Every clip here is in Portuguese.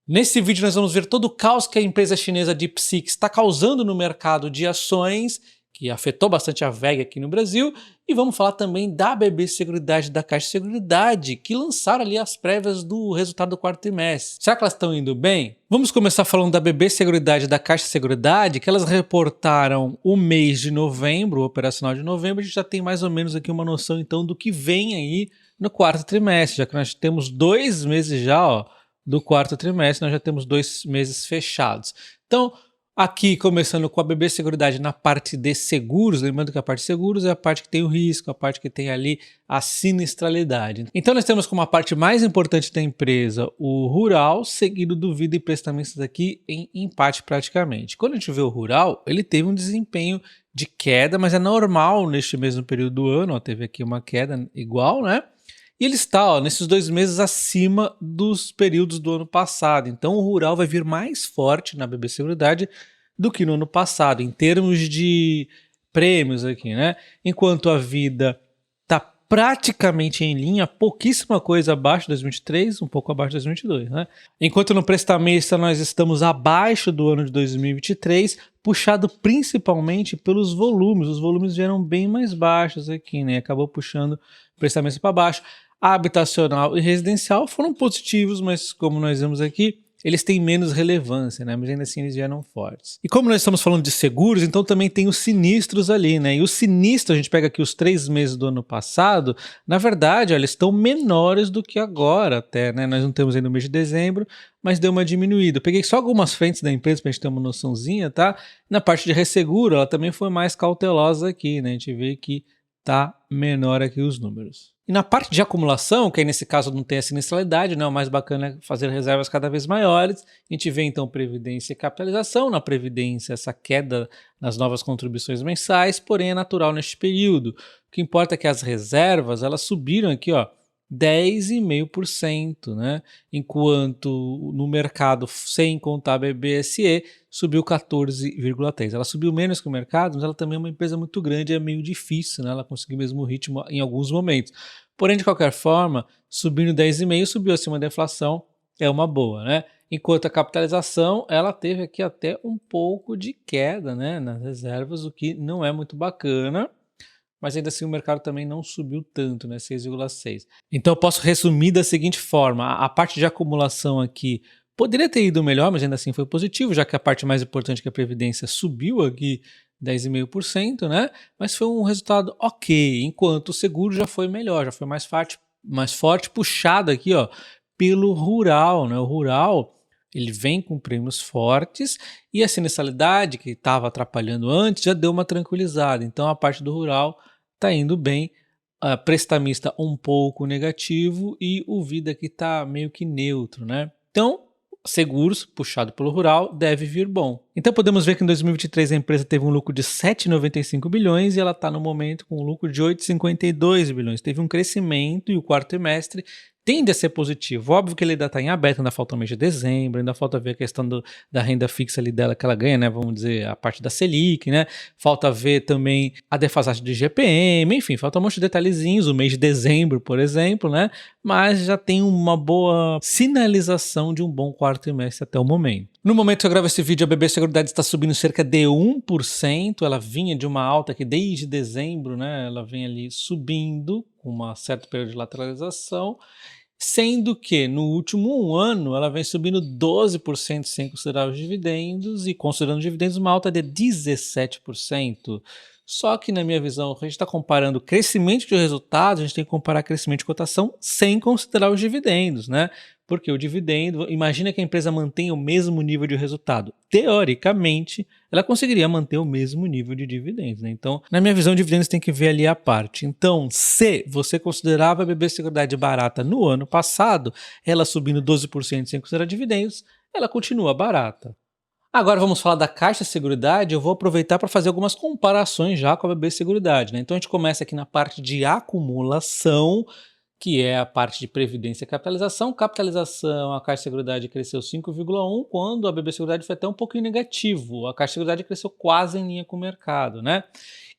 Nesse vídeo nós vamos ver todo o caos que a empresa chinesa DeepSeek está causando no mercado de ações, que afetou bastante a VEG aqui no Brasil, e vamos falar também da BB Seguridade, da Caixa Seguridade, que lançaram ali as prévias do resultado do quarto trimestre. Será que elas estão indo bem? Vamos começar falando da BB Seguridade e da Caixa Seguridade, que elas reportaram o mês de novembro, o operacional de novembro. A gente já tem mais ou menos aqui uma noção então do que vem aí no quarto trimestre, já que nós temos 2 meses já, ó, do quarto trimestre, nós já temos 2 meses fechados. Então, aqui começando com a BB Seguridade na parte de seguros, lembrando que a parte de seguros é a parte que tem o risco, a parte que tem ali a sinistralidade. Então nós temos como a parte mais importante da empresa o rural, seguido do vida e prestamistas aqui em empate praticamente. Quando a gente vê o rural, ele teve um desempenho de queda, mas é normal neste mesmo período do ano, ó, teve aqui uma queda igual, né? E ele está, ó, nesses 2 meses acima dos períodos do ano passado. Então o rural vai vir mais forte na BB Seguridade do que no ano passado, em termos de prêmios aqui, né? Enquanto a vida está praticamente em linha, pouquíssima coisa abaixo de 2023, um pouco abaixo de 2022, né? Enquanto no prestamista nós estamos abaixo do ano de 2023, puxado principalmente pelos volumes. Os volumes vieram bem mais baixos aqui, né? Acabou puxando o prestamento para baixo. A habitacional e residencial foram positivos, mas como nós vemos aqui, eles têm menos relevância, né? Mas ainda assim eles vieram fortes. E como nós estamos falando de seguros, então também tem os sinistros ali, né? E os sinistros, a gente pega aqui os 3 meses do ano passado, na verdade, olha, eles estão menores do que agora até, né? Nós não temos ainda o mês de dezembro, mas deu uma diminuída. Eu peguei só algumas frentes da empresa para a gente ter uma noçãozinha, tá? Na parte de resseguro, ela também foi mais cautelosa aqui, né? A gente vê que tá menor aqui os números. E na parte de acumulação, que aí nesse caso não tem a sinistralidade, né? O mais bacana é fazer reservas cada vez maiores. A gente vê então previdência e capitalização. Na previdência, essa queda nas novas contribuições mensais, porém é natural neste período. O que importa é que as reservas, elas subiram aqui, ó, 10,5%, né? Enquanto no mercado, sem contar a BBSE, subiu 14,3%. Ela subiu menos que o mercado, mas ela também é uma empresa muito grande, é meio difícil, né? Ela conseguir o mesmo ritmo em alguns momentos. Porém, de qualquer forma, subindo 10,5%, subiu acima da inflação, é uma boa, né? Enquanto a capitalização, ela teve aqui até um pouco de queda, né, nas reservas, o que não é muito bacana. Mas ainda assim o mercado também não subiu tanto, né, 6,6. Então eu posso resumir da seguinte forma, a parte de acumulação aqui poderia ter ido melhor, mas ainda assim foi positivo, já que a parte mais importante que a Previdência subiu aqui 10,5%, né, mas foi um resultado ok, enquanto o seguro já foi melhor, já foi mais forte puxado aqui, ó, pelo rural, né, o rural ele vem com prêmios fortes e a sinistralidade que estava atrapalhando antes já deu uma tranquilizada. Então a parte do rural está indo bem, a prestamista um pouco negativo e o vida aqui está meio que neutro, né? Então seguros, puxado pelo rural, deve vir bom. Então podemos ver que em 2023 a empresa teve um lucro de 7,95 bilhões e ela está no momento com um lucro de 8,52 bilhões. Teve um crescimento e o quarto trimestre tende a ser positivo. Óbvio que ele ainda está em aberto, ainda falta o mês de dezembro, ainda falta ver a questão da renda fixa ali dela que ela ganha, né? Vamos dizer, a parte da Selic, né? Falta ver também a defasagem do IGPM, enfim, falta um monte de detalhezinhos, o mês de dezembro, por exemplo, né? Mas já tem uma boa sinalização de um bom quarto trimestre até o momento. No momento que eu gravo esse vídeo, a BB Seguridade está subindo cerca de 1%, ela vinha de uma alta que desde dezembro, né? Ela vem ali subindo com uma certa período de lateralização, sendo que no último ano ela vem subindo 12% sem considerar os dividendos e considerando dividendos uma alta de 17%. Só que na minha visão, a gente está comparando crescimento de resultados, a gente tem que comparar crescimento de cotação sem considerar os dividendos, né? Porque o dividendo, imagina que a empresa mantenha o mesmo nível de resultado. Teoricamente, ela conseguiria manter o mesmo nível de dividendos, né? Então, na minha visão, dividendos tem que ver ali a parte. Então, se você considerava a BB Seguridade barata no ano passado, ela subindo 12% sem considerar dividendos, ela continua barata. Agora vamos falar da Caixa Seguridade. Eu vou aproveitar para fazer algumas comparações já com a BB Seguridade, né? Então a gente começa aqui na parte de acumulação, que é a parte de previdência e capitalização. Capitalização, a Caixa Seguridade cresceu 5,1, quando a BB Seguridade foi até um pouquinho negativo. A Caixa Seguridade cresceu quase em linha com o mercado, né?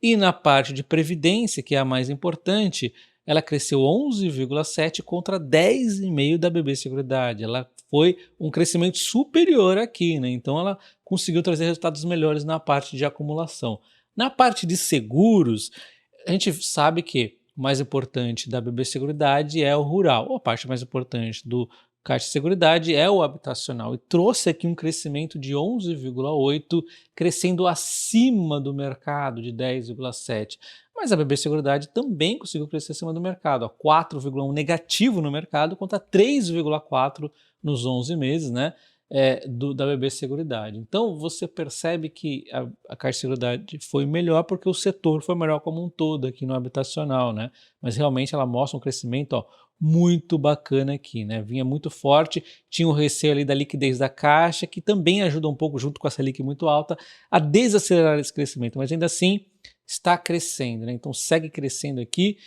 E na parte de previdência, que é a mais importante, ela cresceu 11,7 contra 10,5 da BB Seguridade. Ela foi um crescimento superior aqui, né? Então ela conseguiu trazer resultados melhores na parte de acumulação. Na parte de seguros, a gente sabe que o mais importante da BB Seguridade é o rural, ou a parte mais importante do Caixa Seguridade é o habitacional, e trouxe aqui um crescimento de 11,8, crescendo acima do mercado de 10,7. Mas a BB Seguridade também conseguiu crescer acima do mercado, 4,1 negativo no mercado contra 3,4 nos 11 meses, né? Da BB Seguridade. Então você percebe que a Caixa Seguridade foi melhor porque o setor foi melhor como um todo aqui no habitacional, né? Mas realmente ela mostra um crescimento, ó, muito bacana aqui, né? Vinha muito forte, tinha o receio ali da liquidez da Caixa, que também ajuda um pouco, junto com a Selic muito alta, a desacelerar esse crescimento, mas ainda assim está crescendo, né? Então segue crescendo aqui.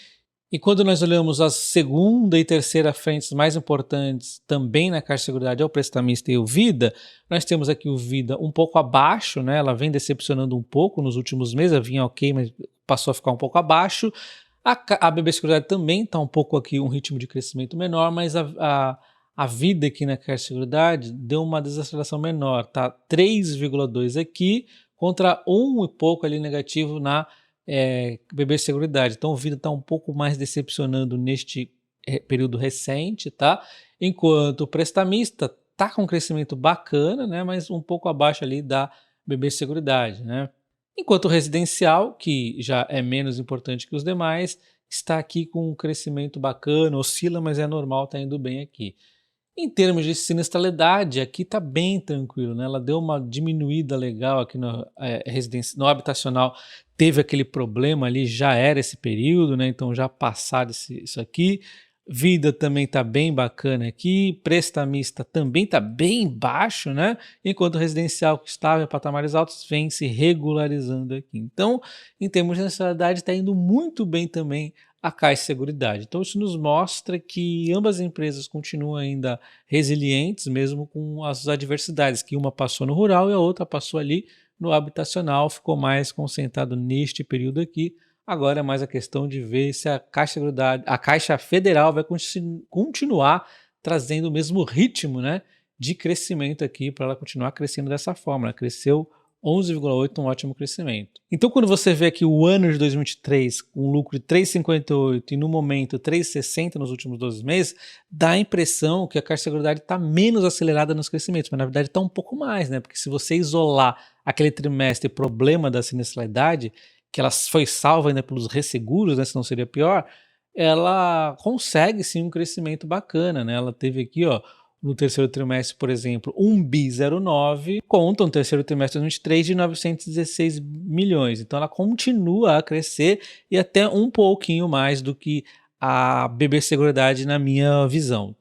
E quando nós olhamos a segunda e terceira frentes mais importantes também na Caixa de Seguridade, é o prestamista e o Vida, nós temos aqui o Vida um pouco abaixo, né? Ela vem decepcionando um pouco nos últimos meses, ela vinha ok, mas passou a ficar um pouco abaixo. A BB Seguridade também está um pouco aqui, um ritmo de crescimento menor, mas a Vida aqui na Caixa de Seguridade deu uma desaceleração menor, tá? 3,2 aqui contra 1 e pouco ali negativo na BB Seguridade. Então o Vida está um pouco mais decepcionando neste período recente, tá? Enquanto o prestamista está com um crescimento bacana, né? Mas um pouco abaixo ali da BB Seguridade, né? Enquanto o residencial, que já é menos importante que os demais, está aqui com um crescimento bacana, oscila, mas é normal, está indo bem aqui. Em termos de sinistralidade, aqui está bem tranquilo, né? Ela deu uma diminuída legal aqui no habitacional, teve aquele problema ali, já era esse período, né? Então já passado isso aqui. Vida também está bem bacana aqui, prestamista também está bem baixo, né? Enquanto o residencial, que estava em patamares altos, vem se regularizando aqui. Então, em termos de sinistralidade, está indo muito bem também a Caixa Seguridade. Então isso nos mostra que ambas as empresas continuam ainda resilientes, mesmo com as adversidades, que uma passou no rural e a outra passou ali no habitacional, ficou mais concentrado neste período aqui. Agora é mais a questão de ver se a Caixa Seguridade, a Caixa Federal vai continuar trazendo o mesmo ritmo, né, de crescimento aqui, para ela continuar crescendo dessa forma. Ela cresceu 11,8, um ótimo crescimento. Então quando você vê aqui o ano de 2023 com um lucro de 3,58 e no momento 3,60 nos últimos 12 meses, dá a impressão que a Caixa de Seguridade está menos acelerada nos crescimentos, mas na verdade está um pouco mais, né? Porque se você isolar aquele trimestre problema da sinistralidade, que ela foi salva ainda pelos resseguros, né, senão seria pior, ela consegue sim um crescimento bacana, né? Ela teve aqui, ó, no terceiro trimestre, por exemplo, 1,09 conta um terceiro trimestre de 2023 de 916 milhões. Então ela continua a crescer e até um pouquinho mais do que a BB Seguridade na minha visão,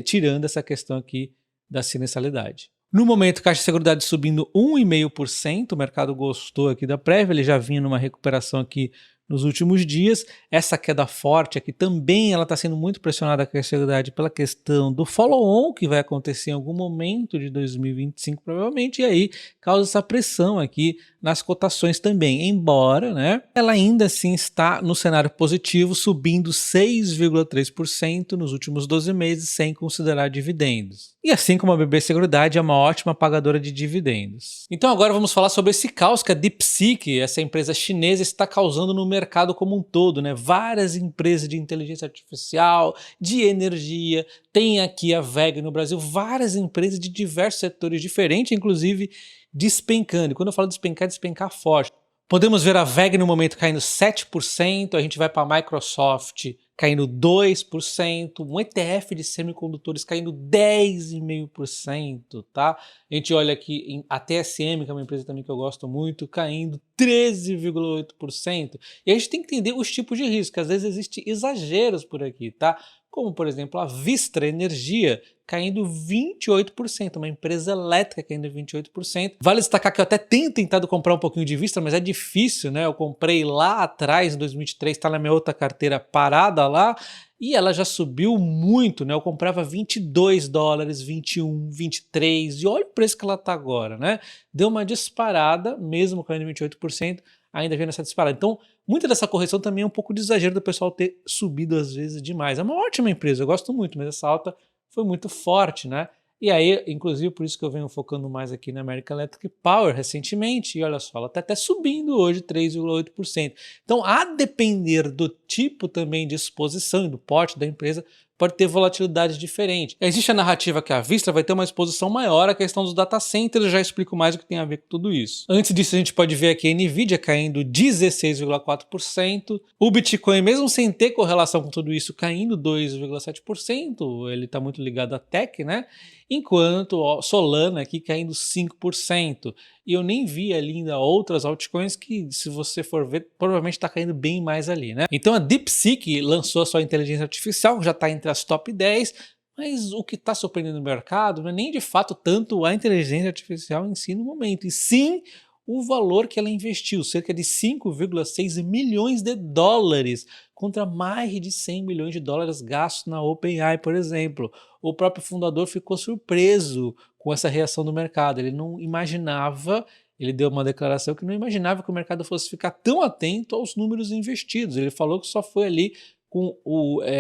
tirando essa questão aqui da sinistralidade. No momento, Caixa de Seguridade subindo 1,5%, o mercado gostou aqui da prévia, ele já vinha numa recuperação aqui nos últimos dias. Essa queda forte aqui também ela está sendo muito pressionada, a Caixa de Seguridade, pela questão do follow-on, que vai acontecer em algum momento de 2025 provavelmente, e aí causa essa pressão aqui nas cotações também, embora, né, ela ainda assim está no cenário positivo, subindo 6,3% nos últimos 12 meses, sem considerar dividendos. E assim como a BB Seguridade é uma ótima pagadora de dividendos. Então agora vamos falar sobre esse caos que a DeepSeek, essa empresa chinesa, está causando no mercado como um todo, né? Várias empresas de inteligência artificial, de energia, tem aqui a VEG no Brasil, várias empresas de diversos setores diferentes, inclusive despencando. E quando eu falo despencar, é despencar forte. Podemos ver a VEG no momento caindo 7%, a gente vai para a Microsoft caindo 2%, um ETF de semicondutores caindo 10,5%, tá? A gente olha aqui a TSM, que é uma empresa também que eu gosto muito, caindo 13,8%. E a gente tem que entender os tipos de risco, às vezes existem exageros por aqui, tá? Como, por exemplo, a Vistra Energia caindo 28%, uma empresa elétrica caindo 28%. Vale destacar que eu até tenho tentado comprar um pouquinho de Vistra, mas é difícil, né? Eu comprei lá atrás, em 2023, está na minha outra carteira parada lá, e ela já subiu muito, né? Eu comprava 22 dólares, 21, 23, e olha o preço que ela está agora, né? Deu uma disparada, mesmo caindo 28%, ainda vendo essa disparada. Então, muita dessa correção também é um pouco de exagero do pessoal ter subido às vezes demais. É uma ótima empresa, eu gosto muito, mas essa alta foi muito forte, né? E aí, inclusive, por isso que eu venho focando mais aqui na American Electric Power recentemente, e olha só, ela está até subindo hoje 3,8%. Então, a depender do tipo também de exposição e do porte da empresa, pode ter volatilidade diferente. Existe a narrativa que a Vistra vai ter uma exposição maior à questão dos data centers, eu já explico mais o que tem a ver com tudo isso. Antes disso, a gente pode ver aqui a Nvidia caindo 16,4%, o Bitcoin, mesmo sem ter correlação com tudo isso, caindo 2,7%, ele está muito ligado à tech, né? Enquanto Solana aqui caindo 5%. E eu nem vi ali ainda outras altcoins que, se você for ver, provavelmente está caindo bem mais ali, né? Então a DeepSeek lançou a sua inteligência artificial, já está entre as top 10, mas o que está surpreendendo o mercado não é nem de fato tanto a inteligência artificial em si no momento, e sim o valor que ela investiu, cerca de 5,6 milhões de dólares, contra mais de 100 milhões de dólares gastos na OpenAI, por exemplo. O próprio fundador ficou surpreso com essa reação do mercado, ele não imaginava, ele deu uma declaração que não imaginava que o mercado fosse ficar tão atento aos números investidos, ele falou que só foi ali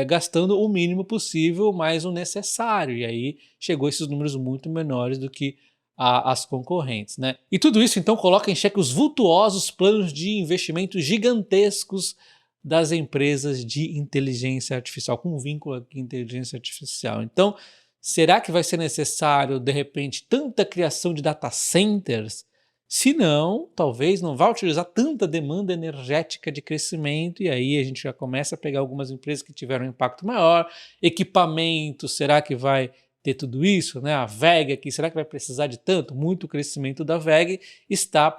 gastando o mínimo possível, mais o necessário, e aí chegou a esses números muito menores do que as concorrentes, né? E tudo isso então coloca em xeque os vultuosos planos de investimentos gigantescos das empresas de inteligência artificial, com vínculo aqui à inteligência artificial. Então, será que vai ser necessário, de repente, tanta criação de data centers? Se não, talvez não vá utilizar tanta demanda energética de crescimento, e aí a gente já começa a pegar algumas empresas que tiveram um impacto maior. Equipamento, será que vai ter tudo isso, né? A VEG aqui, será que vai precisar de tanto? Muito crescimento da VEG está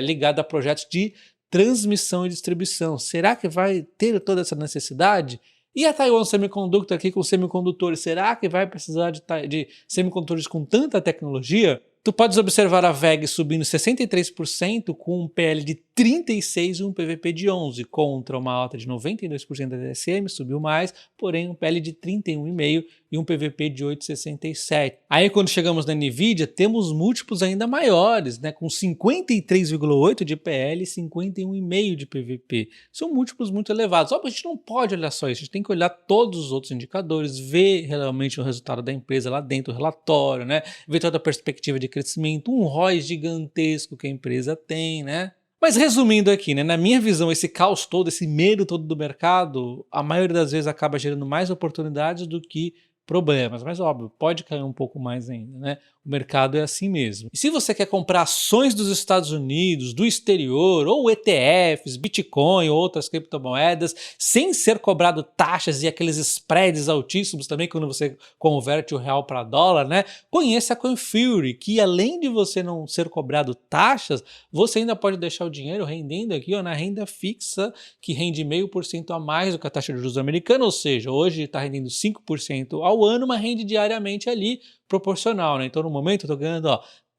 ligado a projetos de transmissão e distribuição. Será que vai ter toda essa necessidade? E a Taiwan Semiconductor aqui com semicondutores, será que vai precisar de semicondutores com tanta tecnologia? Tu podes observar a VEG subindo 63% com um PL de 36 e um PVP de 11, contra uma alta de 92% da DSM, subiu mais, porém um PL de 31,5 e um PVP de 8,67. Aí quando chegamos na Nvidia, temos múltiplos ainda maiores, né, com 53,8 de PL e 51,5 de PVP. São múltiplos muito elevados. Óbvio, a gente não pode olhar só isso, a gente tem que olhar todos os outros indicadores, ver realmente o resultado da empresa lá dentro do relatório, né, ver toda a perspectiva de crescimento, um ROI gigantesco que a empresa tem, né? Mas resumindo aqui, né, na minha visão, esse caos todo, esse medo todo do mercado, a maioria das vezes acaba gerando mais oportunidades do que problemas, mas óbvio, pode cair um pouco mais ainda, né? O mercado é assim mesmo. E se você quer comprar ações dos Estados Unidos, do exterior, ou ETFs, Bitcoin ou outras criptomoedas, sem ser cobrado taxas e aqueles spreads altíssimos também quando você converte o real para dólar, né? Conheça a CoinFury, que além de você não ser cobrado taxas, você ainda pode deixar o dinheiro rendendo aqui, ó, na renda fixa, que rende 0,5% a mais do que a taxa de juros americana, ou seja, hoje está rendendo 5% ao ano, mas rende diariamente ali, proporcional, né? Então no momento eu estou ganhando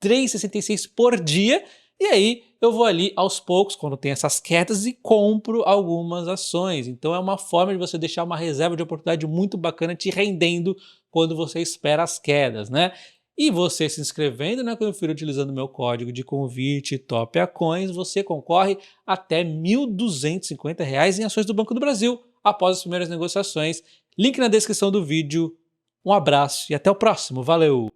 3,66 por dia, e aí eu vou ali aos poucos, quando tem essas quedas, e compro algumas ações. Então é uma forma de você deixar uma reserva de oportunidade muito bacana te rendendo quando você espera as quedas, né? E você se inscrevendo na CoinFury utilizando o meu código de convite TOPACOINS, você concorre até R$ 1.250 em ações do Banco do Brasil após as primeiras negociações. Link na descrição do vídeo. Um abraço e até o próximo. Valeu!